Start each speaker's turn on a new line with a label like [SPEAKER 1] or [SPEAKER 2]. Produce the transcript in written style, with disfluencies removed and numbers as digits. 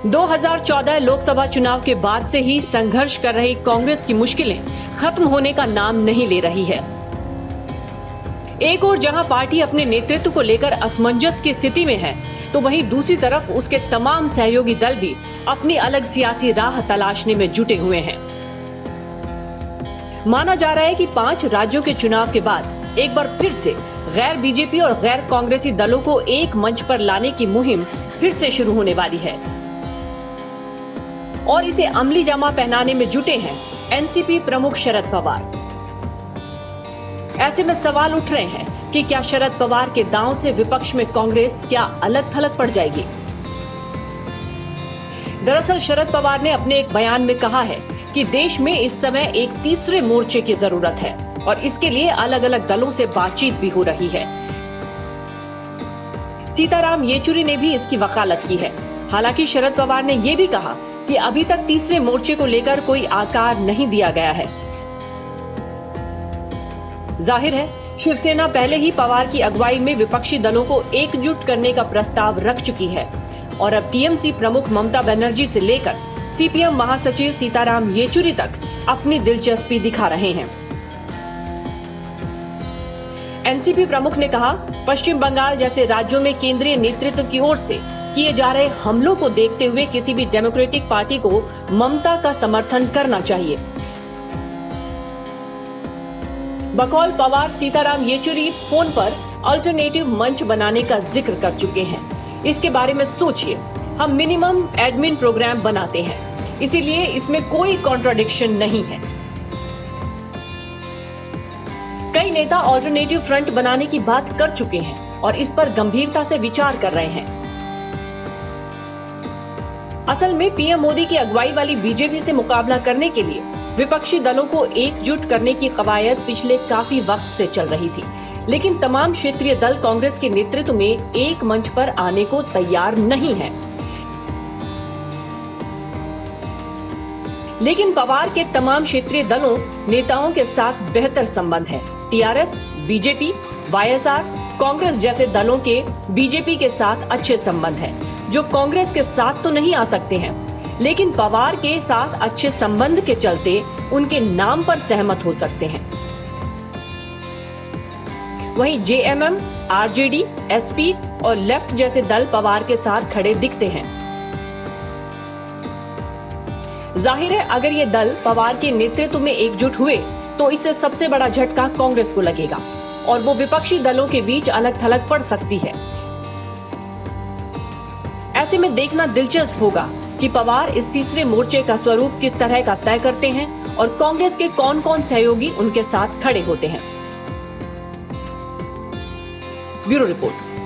[SPEAKER 1] 2014 लोकसभा चुनाव के बाद से ही संघर्ष कर रही कांग्रेस की मुश्किलें खत्म होने का नाम नहीं ले रही है। एक ओर जहां पार्टी अपने नेतृत्व को लेकर असमंजस की स्थिति में है, तो वहीं दूसरी तरफ उसके तमाम सहयोगी दल भी अपनी अलग सियासी राह तलाशने में जुटे हुए हैं। माना जा रहा है कि 5 राज्यों के चुनाव के बाद एक बार फिर से गैर बीजेपी और गैर कांग्रेसी दलों को एक मंच पर लाने की मुहिम फिर से शुरू होने वाली है और इसे अमली जामा पहनाने में जुटे हैं एनसीपी प्रमुख शरद पवार। ऐसे में सवाल उठ रहे हैं कि क्या शरद पवार के दांव से विपक्ष में कांग्रेस क्या अलग थलग पड़ जाएगी। दरअसल शरद पवार ने अपने एक बयान में कहा है कि देश में इस समय एक तीसरे मोर्चे की जरूरत है और इसके लिए अलग अलग दलों से बातचीत भी हो रही है। सीताराम येचुरी ने भी इसकी वकालत की है। हालांकि शरद पवार ने यह भी कहा कि अभी तक तीसरे मोर्चे को लेकर कोई आकार नहीं दिया गया है। जाहिर है शिवसेना पहले ही पवार की अगुवाई में विपक्षी दलों को एकजुट करने का प्रस्ताव रख चुकी है और अब टीएमसी प्रमुख ममता बनर्जी से लेकर सीपीएम महासचिव सीताराम येचुरी तक अपनी दिलचस्पी दिखा रहे हैं। एनसीपी प्रमुख ने कहा, पश्चिम बंगाल जैसे राज्यों में केंद्रीय नेतृत्व की ओर से किए जा रहे हमलों को देखते हुए किसी भी डेमोक्रेटिक पार्टी को ममता का समर्थन करना चाहिए। बकौल पवार सीताराम येचुरी फोन पर अल्टरनेटिव मंच बनाने का जिक्र कर चुके हैं। इसके बारे में सोचिए, हम मिनिमम एडमिन प्रोग्राम बनाते हैं, इसीलिए इसमें कोई कॉन्ट्राडिक्शन नहीं है। कई नेता अल्टरनेटिव फ्रंट बनाने की बात कर चुके हैं और इस पर गंभीरता से विचार कर रहे हैं। असल में पीएम मोदी की अगुवाई वाली बीजेपी से मुकाबला करने के लिए विपक्षी दलों को एकजुट करने की कवायद पिछले काफी वक्त से चल रही थी, लेकिन तमाम क्षेत्रीय दल कांग्रेस के नेतृत्व में एक मंच पर आने को तैयार नहीं है। लेकिन पवार के तमाम क्षेत्रीय दलों नेताओं के साथ बेहतर संबंध है। टीआरएस, बीजेपी, वाईएसआर, कांग्रेस जैसे दलों के बीजेपी के साथ अच्छे संबंध है, जो कांग्रेस के साथ तो नहीं आ सकते हैं, लेकिन पवार के साथ अच्छे संबंध के चलते उनके नाम पर सहमत हो सकते हैं। वहीं जेएमएम, आरजेडी, एसपी और लेफ्ट जैसे दल पवार के साथ खड़े दिखते हैं। जाहिर है अगर ये दल पवार के नेतृत्व में एकजुट हुए तो इससे सबसे बड़ा झटका कांग्रेस को लगेगा और वो विपक्षी दलों के बीच अलग थलग पड़ सकती है। ऐसे में देखना दिलचस्प होगा कि पवार इस तीसरे मोर्चे का स्वरूप किस तरह का तय करते हैं और कांग्रेस के कौन कौन सहयोगी उनके साथ खड़े होते हैं। Bureau report.